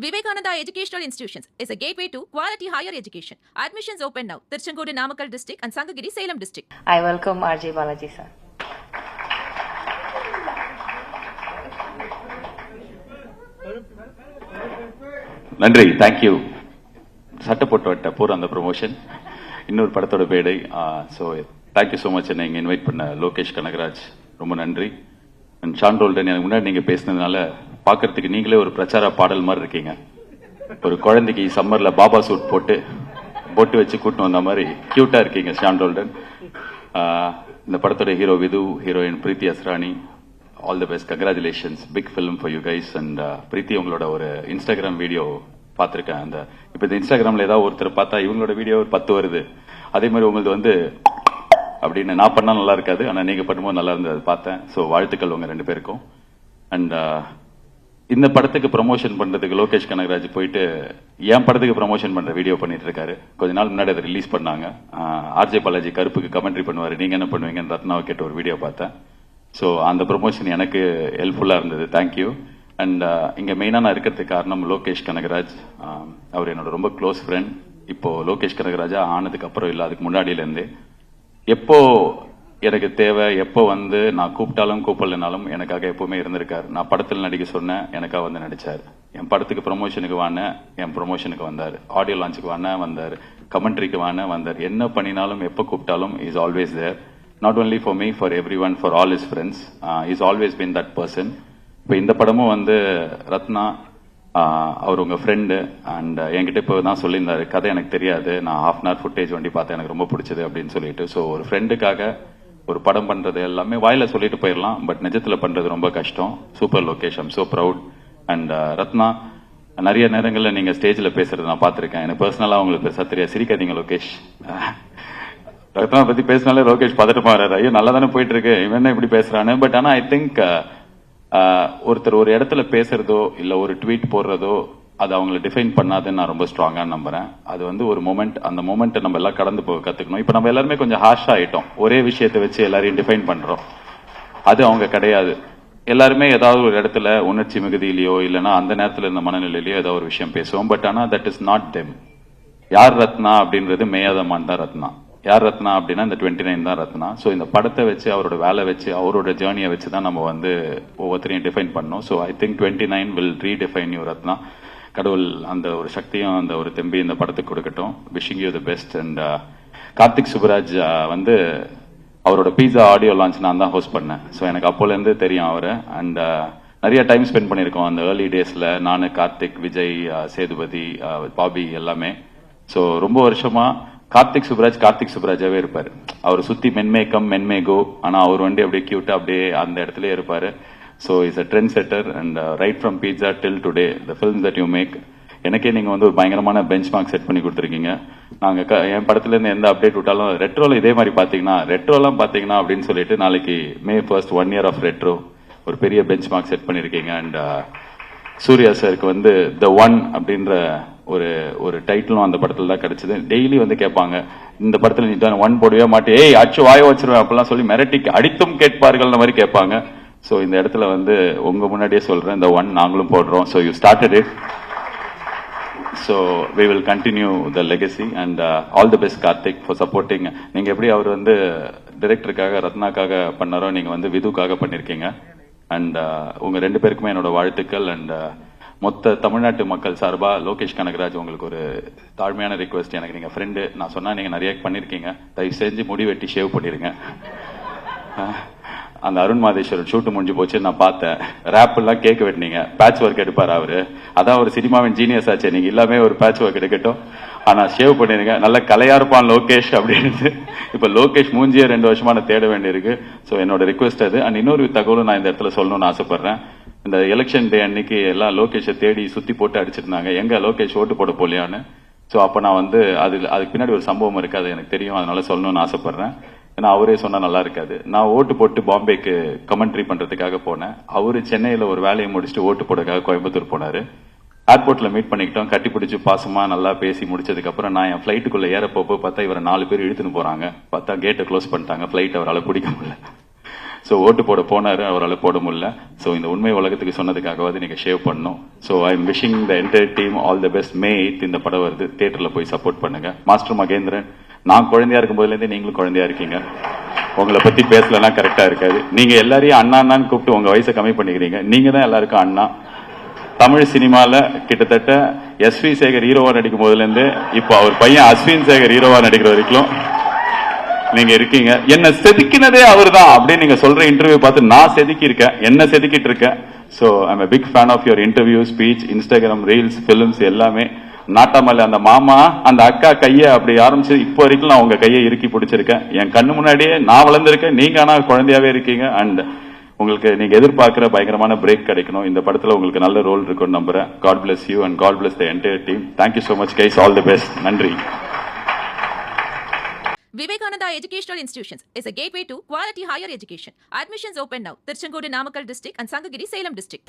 Vivekananda Educational Institutions is a gateway to quality higher education. Admissions open now. Tiruchengodu Namakkal district and Sangagiri Salem district. I welcome R.J. Balaji sir. நன்றி, thank you. சட்டை போட்டு வட்ட போகிற அந்த promotion இன்னொரு படத்தோட பேடை. So thank you so much. என்னை இங்கே இன்வைட் பண்ண லோகேஷ் கனகராஜ் ரொம்ப நன்றி. அண்ட் ஷான் ரோல்டன், எனக்கு முன்னாடி நீங்கள் பேசினதுனால பார்க்கறதுக்கு நீங்களே ஒரு பிரச்சார பாடல் மாதிரி இருக்கீங்க. ஒரு குழந்தைக்கு சம்மரில் பாபா சூட் போட்டு வச்சு கூட்டின்னு வந்த மாதிரி க்யூட்டாக இருக்கீங்க ஷான் ரோல்டன். இந்த படத்தோட hero Vidhu, heroine Preethi Asrani, all the best, congratulations, big film for you guys. And Preethi, உங்களோட ஒரு இன்ஸ்டாகிராம் வீடியோ பார்த்துருக்கேன். அந்த இப்போ இந்த இன்ஸ்டாகிராமில் ஏதாவது ஒருத்தர் பார்த்தா இவங்களோட வீடியோ ஒரு 10 வருது. அதே மாதிரி உங்களது வந்து அப்படின்னு நான் பண்ணால் நல்லா இருக்காது, ஆனால் நீங்கள் பண்ணும்போது நல்லா இருந்தது, அது பார்த்தேன். ஸோ வாழ்த்துக்கள் உங்கள் 2 பேருக்கும். அண்ட் இந்த படத்துக்கு ப்ரமோஷன் பண்ணுறதுக்கு லோகேஷ் கனகராஜ் போயிட்டு என் படத்துக்கு ப்ரமோஷன் பண்ணுற வீடியோ பண்ணிட்டு இருக்காரு. கொஞ்ச நாள் முன்னாடி அதை ரிலீஸ் பண்ணாங்க. ஆர்ஜே பாலாஜி கருப்புக்கு கமெண்ட்ரி பண்ணுவார், நீங்கள் என்ன பண்ணுவீங்கன்னு ரத்னாவை கேட்ட ஒரு வீடியோ பார்த்தேன். ஸோ அந்த ப்ரொமோஷன் எனக்கு ஹெல்ப்ஃபுல்லாக இருந்தது, தேங்க்யூ. அண்ட் இங்கே மெயினாக நான் இருக்கிறதுக்கு காரணம் லோகேஷ் கனகராஜ். அவர் என்னோட ரொம்ப க்ளோஸ் ஃப்ரெண்ட். இப்போ லோகேஷ் கனகராஜா ஆனதுக்கு அப்புறம் இல்லை, அதுக்கு முன்னாடியிலேருந்தே எப்போ எனக்கு தேவை, எப்போ வந்து நான் கூப்பிட்டாலும் கூப்பிடலனாலும் எனக்காக எப்பவுமே இருந்திருக்காரு. நான் படத்தில் நடிக்க சொன்னேன், எனக்காக வந்து நடிச்சார். என் படத்துக்கு ப்ரொமோஷனுக்கு வான, என் ப்ரொமோஷனுக்கு வந்தார். ஆடியோ லான்ச்சுக்கு வான வந்தார், கமெண்ட்ரிக்கு வான வந்தார். என்ன பண்ணினாலும் எப்போ கூப்பிட்டாலும் is always there. Not only for me, for everyone, for all his friends. He's always been that person. இப்போ இந்த படமும் வந்து ரத்னா அவர் உங்கள் ஃப்ரெண்டு. அண்ட் என்கிட்ட இப்போ தான் சொல்லியிருந்தாரு, கதை எனக்கு தெரியாது, நான் ½ hour ஃபுட்டேஜ் வண்டி பார்த்தேன், எனக்கு ரொம்ப பிடிச்சது அப்படின்னு சொல்லிட்டு. ஸோ ஒரு ஃப்ரெண்டுக்காக ஒரு படம் பண்ணுறது எல்லாமே வாயில சொல்லிட்டு போயிடலாம், பட் நிஜத்தில் பண்ணுறது ரொம்ப கஷ்டம். Super Lokesh, I'm so proud. And Ratna, நிறைய நேரங்களில் நீங்கள் ஸ்டேஜில் பேசுறது நான் பார்த்துருக்கேன். எனக்கு பர்சனலாக உங்களுக்கு பெருசாக தெரியாது, சிரிக்காதீங்க லோகேஷ். ரத்னா பத்தி பேசினாலே லோகேஷ் பதட்டமா வர்றாரு, ஐயோ நல்லா தானே போயிட்டு இருக்கு, இவன் இப்படி பேசுறானு. பட் ஆனா ஐ திங்க் ஒருத்தர் ஒரு இடத்துல பேசுறதோ இல்ல ஒரு ட்வீட் போடுறதோ அது அவங்களை டிஃபைன் பண்ணாதுன்னு நான் ரொம்ப ஸ்ட்ராங்கா நம்புறேன். அது வந்து ஒரு மொமெண்ட், அந்த மொமெண்ட்டை நம்ம எல்லாம் கடந்து போக கத்துக்கணும். இப்ப நம்ம எல்லாருமே கொஞ்சம் ஹார்ஷா ஆயிட்டோம், ஒரே விஷயத்தை வச்சு எல்லாரையும் டிஃபைன் பண்றோம். அது அவங்க கிடையாது. எல்லாருமே ஏதாவது ஒரு இடத்துல உணர்ச்சி மிகுதியிலையோ இல்லைன்னா அந்த நேரத்தில் இருந்த மனநிலையிலயோ ஏதாவது ஒரு விஷயம் பேசுவோம். பட் ஆனா தட் இஸ் நாட் தெம். யார் ரத்னா அப்படின்றது மேயாதமான் தான் ரத்னா. யார் ரத்னா அப்படின்னா இந்த 29 தான் ரத்னா. ஸோ இந்த படத்தை வச்சு, அவரோட வேலை வச்சு, அவரோட ஜேர்னியை வச்சு தான் நம்ம வந்து ஒவ்வொருத்தரையும் டிஃபைன் பண்ணோம். So I think 29 will redefine you Ratna. கடவுள் அந்த ஒரு சக்தியும் அந்த ஒரு தெம்பி இந்த படத்துக்கு கொடுக்கட்டும். Wishing you the best. And Karthik Subbaraj வந்து அவரோட பீஸா ஆடியோ லான்ச் நான் தான் ஹோஸ்ட் பண்ணேன். ஸோ எனக்கு அப்போலேருந்து தெரியும் அவரை. அண்ட் நிறைய டைம் ஸ்பெண்ட் பண்ணியிருக்கோம் அந்த ஏர்லி டேஸில், நான், கார்த்திக், விஜய், சேதுபதி, பாபி எல்லாமே. ஸோ ரொம்ப வருஷமா கார்த்திக் சுப்ராஜாவே இருப்பாரு. அவர் சுத்தி மென்மேகோ, ஆனா அவர் வண்டி அப்படியே கியூட்டா அப்படியே அந்த இடத்துல இருப்பாரு. So is a trend setter. And right from pizza till today the film that you make, எனக்கே நீங்க வந்து ஒரு பயங்கரமான பெஞ்ச் மார்க் செட் பண்ணி கொடுத்துருக்கீங்க. நாங்க என் படத்துல இருந்து எந்த அப்டேட் விட்டாலும் ரெட்ரோல இதே மாதிரி ரெட்ரோலாம் பாத்தீங்கன்னா அப்படின்னு சொல்லிட்டு நாளைக்கு May 1st 1 year of retro ஒரு பெரிய பெஞ்ச் மார்க் செட் பண்ணிருக்கீங்க. அண்ட் சூர்யா சாருக்கு வந்து த ஒன் அப்படின்ற ஒரு டைட்டிலும் அந்த படத்துல தான் கிடைச்சது. டெய்லி வந்து கேட்பாங்க, இந்த படத்துல நீ தான் 1 போடவே மாட்டே, ஏய் அச்சு வாய வச்சிருவேன் அப்படிலாம் சொல்லி மிரட்டி அடித்தும் கேட்பார்கள் மாதிரி கேட்பாங்க. ஸோ இந்த இடத்துல வந்து உங்க முன்னாடியே சொல்றேன், இந்த 1 நாங்களும் போடுறோம். So you started it, so we will continue the legacy. And all the best Karthik for supporting. நீங்க எப்படி அவர் வந்து டைரக்டருக்காக ரத்னாக்காக பண்ணாரோ, நீங்க வந்து விதுக்காக பண்ணிருக்கீங்க. அண்ட் உங்க 2 பேருக்குமே என்னோட வாழ்த்துக்கள். அண்ட் மொத்த தமிழ்நாட்டு மக்கள் சார்பா லோகேஷ் கனகராஜ், உங்களுக்கு ஒரு தாழ்மையான ரிக்வெஸ்ட். எனக்கு நீங்க ஃப்ரெண்டு, நான் சொன்னா நீங்க நிறைய பண்ணிருக்கீங்க, தயவு செஞ்சு முடி வெட்டி ஷேவ் பண்ணிருங்க. அந்த அருண் மாதேஸ்வரன் ஷூட்டு முடிஞ்சு போச்சு, நான் பார்த்தேன். ரேப் எல்லாம் கேக் வெட்டினீங்க, பேட்ச் ஒர்க் எடுப்பாரு அவரு. அதான் ஒரு சினிமாவின் ஜீனியஸ் ஆச்சு. நீங்க எல்லாமே ஒரு பேட்ச் ஒர்க் எடுக்கட்டும், ஆனா ஷேவ் பண்ணிருங்க. நல்ல கலையா இருப்பான் லோகேஷ் அப்படின்னு. இப்ப லோகேஷ் மூஞ்சியே 2 வருஷமா நான் தேட வேண்டியிருக்கு. ஸோ என்னோட ரிக்வெஸ்ட் அது. அண்ட் இன்னொரு தகவலும் நான் இந்த இடத்துல சொல்லணும்னு ஆசைப்படுறேன். இந்த எலெக்ஷன் டே அன்னைக்கு எல்லாம் லோகேஷை தேடி சுத்தி போட்டு அடிச்சிருந்தாங்க, எங்க லோகேஷ் ஓட்டு போட போலியான்னு. ஸோ அப்ப நான் வந்து அதுக்கு பின்னாடி ஒரு சம்பவம் இருக்கு, அது எனக்கு தெரியும், அதனால சொல்லணும்னு ஆசைப்படுறேன். ஏன்னா அவரே சொன்னா நல்லா இருக்காது. நான் ஓட்டு போட்டு பாம்பேக்கு கமெண்ட்ரி பண்றதுக்காக போனேன். அவரு சென்னையில ஒரு வேலையை முடிச்சுட்டு ஓட்டு போடுறதுக்காக கோயம்புத்தூர் போனாரு. ஏர்போர்ட்ல மீட் பண்ணிக்கிட்டோம், கட்டி பிடிச்சி பாசமா நல்லா பேசி முடிச்சதுக்கு அப்புறம் நான் என் ஃபிளைட்டுக்குள்ள ஏற போப்போ பார்த்தா இவரை 4 பேர் இழுத்துன்னு போறாங்க. பார்த்தா கேட்டை க்ளோஸ் பண்ணிட்டாங்க, ஃபிளைட் அவரால் பிடிக்க முடியல. ஸோ ஓட்டு போட போனாரு, அவரால் போட முடியல. ஸோ இந்த உண்மை உலகத்துக்கு சொன்னதுக்காகவாது நீங்க ஷேவ் பண்ணணும். So I am wishing the entire team all the best. May 8 இந்த படம் வருது, தியேட்டர்ல போய் சப்போர்ட் பண்ணுங்க. மாஸ்டர் மகேந்திரன், நான் குழந்தையா இருக்கும் போதுலேருந்தே நீங்களும் குழந்தையா இருக்கீங்க. உங்களை பத்தி பேசலாம் கரெக்டா இருக்காது. நீங்க எல்லாரையும் அண்ணா அண்ணான்னு கூப்பிட்டு உங்க வயசை கம்மி பண்ணிக்கிறீங்க. நீங்க தான் எல்லாருக்கும் அண்ணா. தமிழ் சினிமால கிட்டத்தட்ட எஸ்வி சேகர் ஹீரோவா நடிக்கும் போதுல இருந்து இப்போ அவர் பையன் அஸ்வின் சேகர் ஹீரோவா நடிக்கிற வரைக்கும் நீங்க இருக்கீங்க. என்ன செதுக்கினதே அவர் தான் அப்படின்னு நீங்க சொல்ற இன்டர்வியூ பார்த்து நான் செதுக்கி இருக்கேன், என்ன செதுக்கிட்டு இருக்கேன். So I'm a big fan of your interview, speech, Instagram reels, films எல்லாமே. நாட்டாமல்ல அந்த மாமா அந்த அக்கா கையை அப்படி ஆரம்பிச்சு இப்போ வரைக்கும் நான் உங்க கையை இறுக்கி பிடிச்சிருக்கேன். என் கண்ணு முன்னாடியே நான் வளர்ந்துருக்கேன், நீங்க ஆனா குழந்தையாவே இருக்கீங்க. அண்ட் உங்களுக்கு நீங்க எதிர்பார்க்கிற பயங்கரமான பிரேக் கிடைக்கணும். இந்த படத்துல உங்களுக்கு நல்ல ரோல் இருக்கும்னு நம்புறேன். God bless you and God bless the entire team. Thank you so much guys, all the best. நன்றி. Vivekananda Educational Institutions is a gateway to quality higher education. Admissions open now. Tirchangodu Namakkal district and Sangagiri Salem district.